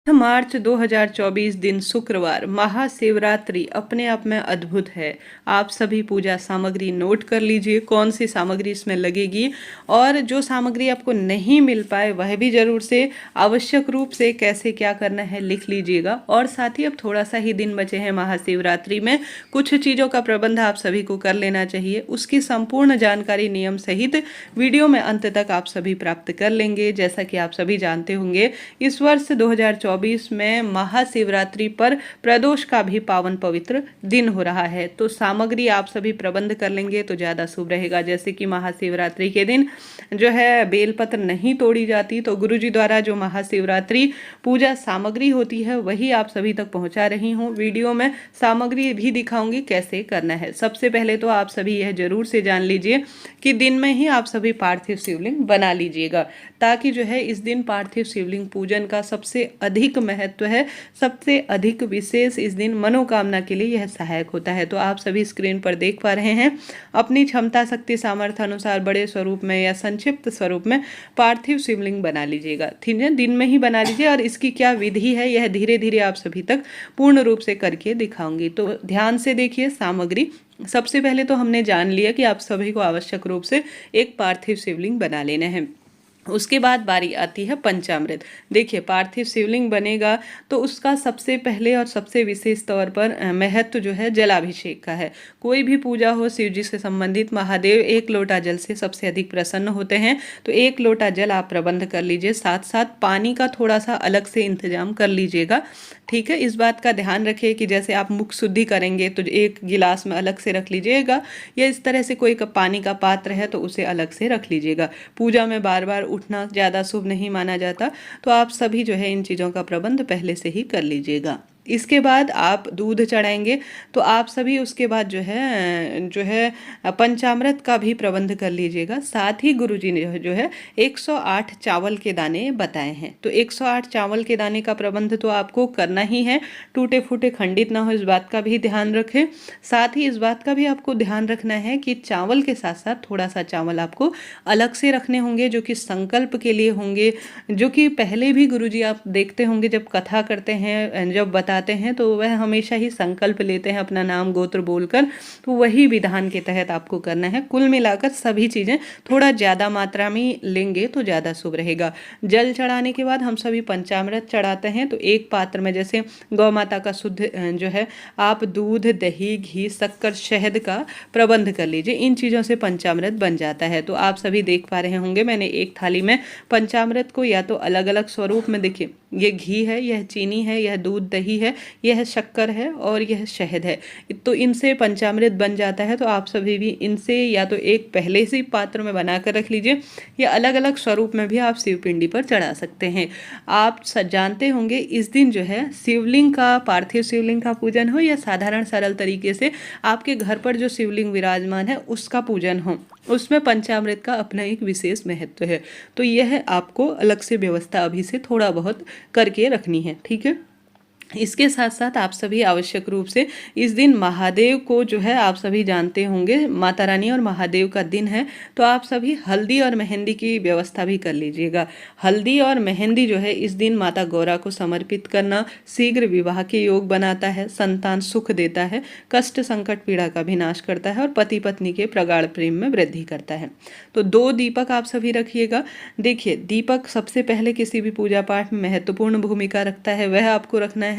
मार्च 2024 दिन शुक्रवार महाशिवरात्रि अपने आप में अद्भुत है। आप सभी पूजा सामग्री नोट कर लीजिए कौन सी सामग्री इसमें लगेगी, और जो सामग्री आपको नहीं मिल पाए वह भी जरूर से आवश्यक रूप से कैसे क्या करना है लिख लीजिएगा। और साथ ही अब थोड़ा सा ही दिन बचे हैं महाशिवरात्रि में, कुछ चीज़ों का प्रबंध आप सभी को कर लेना चाहिए। उसकी संपूर्ण जानकारी नियम सहित वीडियो में अंत तक आप सभी प्राप्त कर लेंगे। जैसा कि आप सभी जानते होंगे, इस वर्ष 2024 में महाशिवरात्रि पर प्रदोष का भी पावन पवित्र दिन हो रहा है, तो सामग्री आप सभी प्रबंध कर लेंगे तो ज़्यादा शुभ रहेगा। जैसे कि महाशिवरात्रि के दिन जो है बेलपत्र नहीं तोड़ी जाती, तो गुरुजी द्वारा जो महाशिवरात्रि पूजा सामग्री होती है वही आप सभी तक पहुंचा रही हूँ। वीडियो में सामग्री भी दिखाऊंगी कैसे करना है। सबसे पहले तो आप सभी यह जरूर से जान लीजिए कि दिन में ही आप सभी पार्थिव शिवलिंग बना लीजिएगा, ताकि जो है इस दिन पार्थिव शिवलिंग पूजन का सबसे अधिक महत्व है, सबसे अधिक विशेष इस दिन मनोकामना के लिए यह सहायक होता है। तो आप सभी स्क्रीन पर देख पा रहे हैं, अपनी क्षमता शक्ति सामर्थ्य अनुसार बड़े स्वरूप में या संक्षिप्त स्वरूप में पार्थिव शिवलिंग बना लीजिएगा। ठीक है, दिन में ही बना लीजिए। और इसकी क्या विधि है यह धीरे धीरे आप सभी तक पूर्ण रूप से करके दिखाऊंगी, तो ध्यान से देखिए सामग्री। सबसे पहले तो हमने जान लिया कि आप सभी को आवश्यक रूप से एक पार्थिव शिवलिंग बना लेना है। उसके बाद बारी आती है पंचामृत। देखिए, पार्थिव शिवलिंग बनेगा तो उसका सबसे पहले और सबसे विशेष तौर पर महत्व जो है जलाभिषेक का है। कोई भी पूजा हो शिव जी से संबंधित, महादेव एक लोटा जल से सबसे अधिक प्रसन्न होते हैं, तो एक लोटा जल आप प्रबंध कर लीजिए। साथ साथ पानी का थोड़ा सा अलग से इंतजाम कर लीजिएगा। ठीक है, इस बात का ध्यान रखिए कि जैसे आप मुख शुद्धि करेंगे तो एक गिलास में अलग से रख लीजिएगा, या इस तरह से कोई पानी का पात्र है तो उसे अलग से रख लीजिएगा। पूजा में बार बार उठना ज़्यादा शुभ नहीं माना जाता, तो आप सभी जो है इन चीज़ों का प्रबंध पहले से ही कर लीजिएगा। इसके बाद आप दूध चढ़ाएंगे, तो आप सभी उसके बाद जो है पंचामृत का भी प्रबंध कर लीजिएगा। साथ ही गुरुजी ने जो है 108 चावल के दाने बताए हैं, तो 108 चावल के दाने का प्रबंध तो आपको करना ही है, टूटे फूटे खंडित ना हो, इस बात का भी ध्यान रखें। साथ ही इस बात का भी आपको ध्यान रखना है कि चावल के साथ साथ थोड़ा सा चावल आपको अलग से रखने होंगे, जो कि संकल्प के लिए होंगे। जो कि पहले भी गुरुजी आप देखते होंगे जब कथा करते हैं, जब बताते हैं, तो वह हमेशा ही संकल्प लेते हैं अपना नाम गोत्र बोलकर, तो वही विधान के तहत आपको करना है। कुल मिलाकर सभी चीज़ें थोड़ा ज़्यादा मात्रा में लेंगे तो ज़्यादा शुभ रहेगा। जल चढ़ाने के बाद हम सभी पंचामृत चढ़ाते हैं, तो एक पात्र में जैसे गौ माता का शुद्ध जो है आप दूध, दही, घी, शक्कर, शहद का प्रबंध कर लीजिए। इन चीज़ों से पंचामृत बन जाता है। तो आप सभी देख पा रहे होंगे मैंने एक थाली में पंचामृत को या तो अलग अलग स्वरूप में, देखिए ये घी है, यह चीनी है, यह दूध दही है, यह शक्कर है और यह शहद है, तो इनसे पंचामृत बन जाता है। तो आप सभी भी इनसे या तो एक पहले से पात्र में बनाकर रख लीजिए, या अलग अलग स्वरूप में भी आप शिवपिंडी पर चढ़ा सकते हैं। आप जानते होंगे इस दिन जो है शिवलिंग का, पार्थिव शिवलिंग का पूजन हो या साधारण सरल तरीके से आपके घर पर जो शिवलिंग विराजमान है उसका पूजन हो, उसमें पंचामृत का अपना एक विशेष महत्व है। तो यह आपको अलग से व्यवस्था अभी से थोड़ा बहुत करके रखनी है। ठीक है, इसके साथ साथ आप सभी आवश्यक रूप से इस दिन महादेव को जो है, आप सभी जानते होंगे माता रानी और महादेव का दिन है, तो आप सभी हल्दी और मेहंदी की व्यवस्था भी कर लीजिएगा। हल्दी और मेहंदी जो है इस दिन माता गौरा को समर्पित करना शीघ्र विवाह के योग बनाता है, संतान सुख देता है, कष्ट संकट पीड़ा का भी नाश करता है और पति पत्नी के प्रगाढ़ प्रेम में वृद्धि करता है। तो 2 दीपक आप सभी रखिएगा। देखिए, दीपक सबसे पहले किसी भी पूजा पाठ में महत्वपूर्ण भूमिका रखता है, वह आपको रखना है।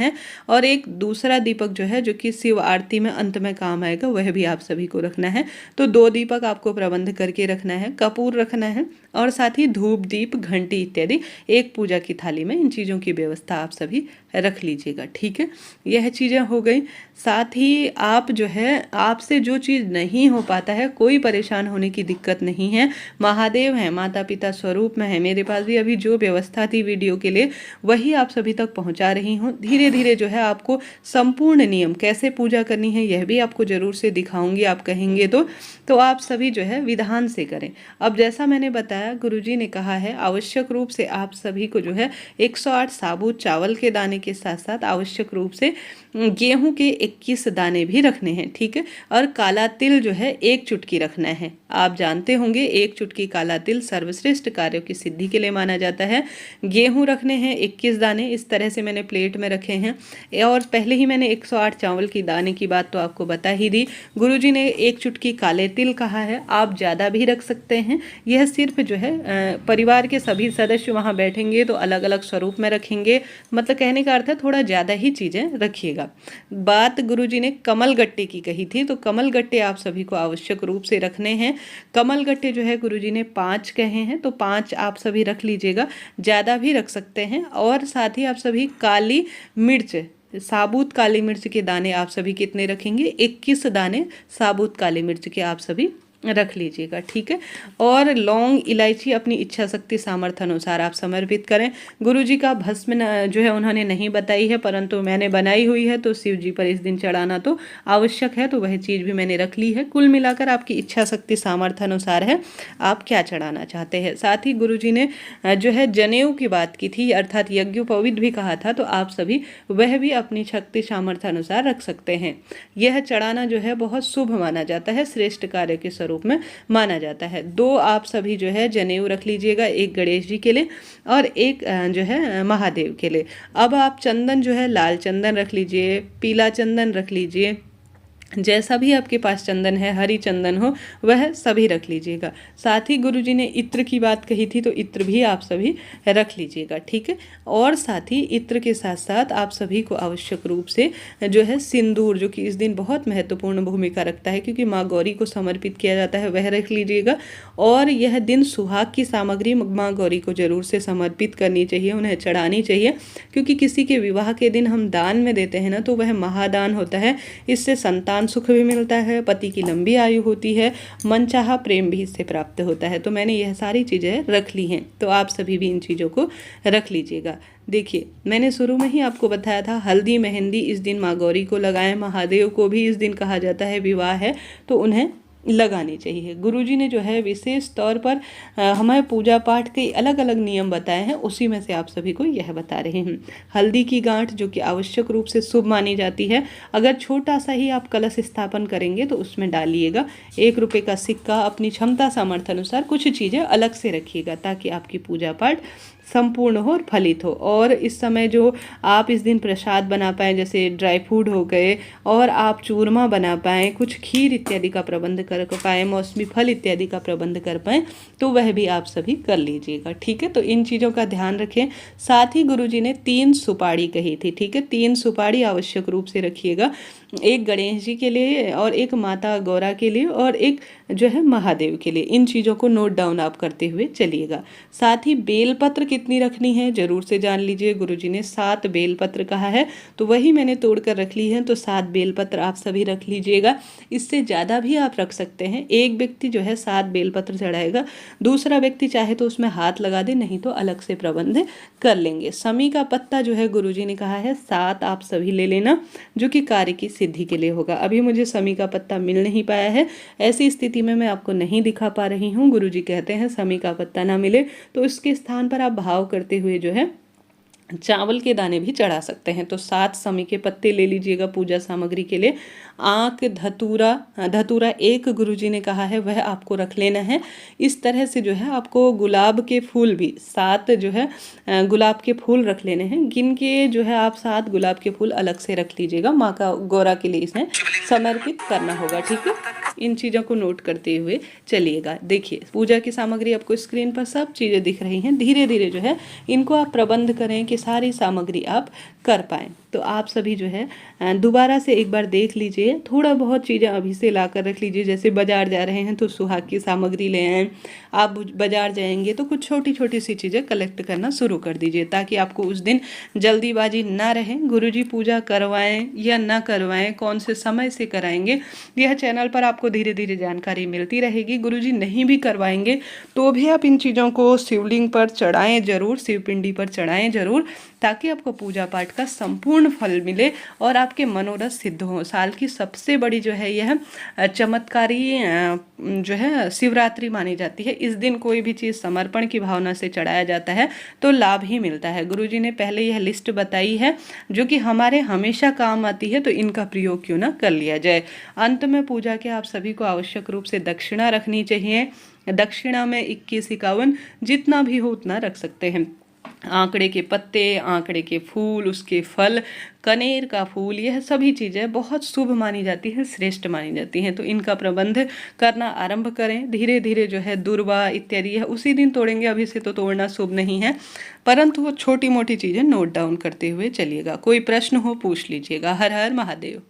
और एक दूसरा दीपक जो है जो कि शिव आरती में अंत में काम आएगा, वह भी आप सभी को रखना है। तो 2 दीपक आपको प्रबंध करके रखना है, कपूर रखना है, और साथ ही धूप, दीप, घंटी इत्यादि एक पूजा की थाली में इन चीज़ों की व्यवस्था आप सभी रख लीजिएगा। ठीक है, यह चीज़ें हो गई। साथ ही आप जो है, आपसे जो चीज़ नहीं हो पाता है, कोई परेशान होने की दिक्कत नहीं है। महादेव हैं, माता पिता स्वरूप में है, मेरे पास भी अभी जो व्यवस्था थी वीडियो के लिए वही आप सभी तक पहुंचा रही हूँ। धीरे धीरे जो है आपको संपूर्ण नियम कैसे पूजा करनी है यह भी आपको जरूर से दिखाऊंगी, आप कहेंगे तो आप सभी जो है विधान से करें। अब जैसा मैंने बताया, गुरुजी ने कहा है आवश्यक रूप से आप सभी को जो है 108 साबुत चावल के दाने के साथ साथ आवश्यक रूप से गेहूं के 21 दाने भी रखने हैं, ठीक है। और काला तिल जो है 1 चुटकी रखना है। आप जानते होंगे 1 चुटकी काला तिल सर्वश्रेष्ठ कार्यों की सिद्धि के लिए माना जाता है। गेहूं रखने हैं 21 दाने, इस तरह से मैंने प्लेट में रखे हैं। और पहले ही मैंने 108 चावल की दाने की बात तो आपको बता ही दी। गुरुजी ने 1 चुटकी काले तिल कहा है, आप ज़्यादा भी रख सकते हैं। यह सिर्फ जो है परिवार के सभी सदस्य वहाँ बैठेंगे तो अलग अलग स्वरूप में रखेंगे, मतलब कहने का अर्थ है थोड़ा ज़्यादा ही चीज़ें रखिएगा। बात गुरुजी ने कमल गट्टे की कही थी, तो कमल गट्टे आप सभी को आवश्यक रूप से रखने हैं। कमल गट्टे जो है गुरुजी ने 5 कहे हैं, तो 5 आप सभी रख लीजिएगा, ज़्यादा भी रख सकते हैं। और साथ ही आप सभी काली मिर्च, साबुत काली मिर्च के दाने आप सभी कितने रखेंगे? 21 दाने साबुत काली मिर्च के आप सभी रख लीजिएगा, ठीक है। और लौंग इलायची अपनी इच्छा शक्ति सामर्थ्य अनुसार आप समर्पित करें। गुरुजी का भस्म जो है उन्होंने नहीं बताई है, परंतु मैंने बनाई हुई है, तो शिव जी पर इस दिन चढ़ाना तो आवश्यक है, तो वह चीज़ भी मैंने रख ली है। कुल मिलाकर आपकी इच्छा शक्ति सामर्थ्य अनुसार है आप क्या चढ़ाना चाहते हैं। साथ ही गुरुजी ने जो है जनेऊ की बात की थी, अर्थात यज्ञोपवीत भी कहा था, तो आप सभी वह भी अपनी शक्ति सामर्थ्य अनुसार रख सकते हैं। यह चढ़ाना जो है बहुत शुभ माना जाता है, श्रेष्ठ कार्य के रूप में माना जाता है। 2 आप सभी जो है जनेऊ रख लीजिएगा, 1 गणेश जी के लिए और 1 जो है महादेव के लिए। अब आप चंदन जो है लाल चंदन रख लीजिए, पीला चंदन रख लीजिए, जैसा भी आपके पास चंदन है, हरी चंदन हो वह सभी रख लीजिएगा। साथ ही गुरुजी ने इत्र की बात कही थी, तो इत्र भी आप सभी रख लीजिएगा, ठीक है। और साथ ही इत्र के साथ साथ आप सभी को आवश्यक रूप से जो है सिंदूर, जो कि इस दिन बहुत महत्वपूर्ण भूमिका रखता है क्योंकि माँ गौरी को समर्पित किया जाता है, वह रख लीजिएगा। और यह दिन सुहाग की सामग्री माँ गौरी को जरूर से समर्पित करनी चाहिए, उन्हें चढ़ानी चाहिए, क्योंकि किसी के विवाह के दिन हम दान में देते हैं ना, तो वह महादान होता है। इससे संतान सुख भी मिलता है, पति की लंबी आयु होती है, मनचाहा प्रेम भी इससे प्राप्त होता है। तो मैंने यह सारी चीज़ें रख ली हैं, तो आप सभी भी इन चीज़ों को रख लीजिएगा। देखिए, मैंने शुरू में ही आपको बताया था हल्दी मेहंदी इस दिन माँ गौरी को लगाएं। महादेव को भी इस दिन कहा जाता है, विवाह है तो उन्हें लगानी चाहिए। गुरुजी ने जो है विशेष तौर पर हमें पूजा पाठ के अलग अलग नियम बताए हैं, उसी में से आप सभी को यह बता रहे हैं। हल्दी की गांठ जो कि आवश्यक रूप से शुभ मानी जाती है, अगर छोटा सा ही आप कलश स्थापन करेंगे तो उसमें डालिएगा। 1 रुपये का सिक्का, अपनी क्षमता सामर्थ्य अनुसार कुछ चीज़ें अलग से रखिएगा ताकि आपकी पूजा पाठ संपूर्ण हो और फलित हो। और इस समय जो आप इस दिन प्रसाद बना पाएँ, जैसे ड्राई फ्रूट हो गए, और आप चूरमा बना पाएँ, कुछ खीर इत्यादि का प्रबंध कर पाएँ, मौसमी फल इत्यादि का प्रबंध कर पाएँ, तो वह भी आप सभी कर लीजिएगा, ठीक है। तो इन चीज़ों का ध्यान रखें। साथ ही गुरुजी ने 3 सुपारी कही थी, ठीक है। 3 सुपारी आवश्यक रूप से रखिएगा, 1 गणेश जी के लिए और 1 माता गौरा के लिए और 1 जो है महादेव के लिए। इन चीज़ों को नोट डाउन आप करते हुए चलिएगा। साथ ही बेलपत्र कितनी रखनी है जरूर से जान लीजिए। गुरुजी ने 7 बेलपत्र कहा है, तो वही मैंने तोड़कर रख ली है, तो 7 बेलपत्र आप सभी रख लीजिएगा। इससे ज़्यादा भी आप रख सकते हैं। एक व्यक्ति जो है 7 बेलपत्र चढ़ाएगा, दूसरा व्यक्ति चाहे तो उसमें हाथ लगा दे, नहीं तो अलग से प्रबंध कर लेंगे। समी का पत्ता जो है गुरुजी ने कहा है 7 आप सभी ले लेना, जो कि कार्य की सिद्धि के लिए होगा। अभी मुझे समी का पत्ता मिल नहीं पाया है, ऐसी स्थिति में मैं आपको नहीं दिखा पा रही हूँ। गुरुजी कहते हैं समी का पत्ता ना मिले तो इसके स्थान पर आप भाव करते हुए जो है चावल के दाने भी चढ़ा सकते हैं। तो 7 समी के पत्ते ले लीजिएगा पूजा सामग्री के लिए। आंक धतूरा 1 गुरुजी ने कहा है वह आपको रख लेना है। इस तरह से जो है आपको गुलाब के फूल भी 7 जो है गुलाब के फूल रख लेने हैं। गिन के जो है आप 7 गुलाब के फूल अलग से रख लीजिएगा, माँ का गौरा के लिए इसे समर्पित करना होगा, ठीक है। इन चीज़ों को नोट करते हुए चलिएगा। देखिए, पूजा की सामग्री आपको स्क्रीन पर सब चीज़ें दिख रही हैं। धीरे धीरे जो है इनको आप प्रबंध करें कि सारी सामग्री आप कर पाएँ। तो आप सभी जो है दोबारा से एक बार देख लीजिए, थोड़ा बहुत चीज़ें अभी से ला कर रख लीजिए। जैसे बाजार जा रहे हैं तो सुहाग की सामग्री ले आएँ, आप बाजार जाएंगे तो कुछ छोटी छोटी सी चीज़ें कलेक्ट करना शुरू कर दीजिए ताकि आपको उस दिन जल्दीबाजी ना रहे। गुरुजी पूजा करवाएं या ना करवाएं, कौन से समय से कराएंगे, यह चैनल पर आपको धीरे धीरे जानकारी मिलती रहेगी। गुरुजी नहीं भी करवाएंगे तो भी आप इन चीज़ों को शिवलिंग पर चढ़ाएं जरूर, शिवपिंडी पर चढ़ाएं जरूर, ताकि आपको पूजा पाठ का संपूर्ण फल मिले और आपके मनोरथ सिद्ध हो। साल की सबसे बड़ी जो है यह चमत्कारी जो है शिवरात्रि मानी जाती है। इस दिन कोई भी चीज़ समर्पण की भावना से चढ़ाया जाता है तो लाभ ही मिलता है। गुरुजी ने पहले यह लिस्ट बताई है जो कि हमारे हमेशा काम आती है, तो इनका प्रयोग क्यों ना कर लिया जाए। अंत में पूजा के आप सभी को आवश्यक रूप से दक्षिणा रखनी चाहिए। दक्षिणा में 21-51 जितना भी हो उतना रख सकते हैं। आंकड़े के पत्ते, आंकड़े के फूल, उसके फल, कनेर का फूल, यह सभी चीज़ें बहुत शुभ मानी जाती हैं, श्रेष्ठ मानी जाती हैं। तो इनका प्रबंध करना आरंभ करें। धीरे धीरे जो है दुर्वा इत्यादि है उसी दिन तोड़ेंगे, अभी से तो तोड़ना शुभ नहीं है, परंतु वो छोटी मोटी चीज़ें नोट डाउन करते हुए चलिएगा। कोई प्रश्न हो पूछ लीजिएगा। हर हर महादेव।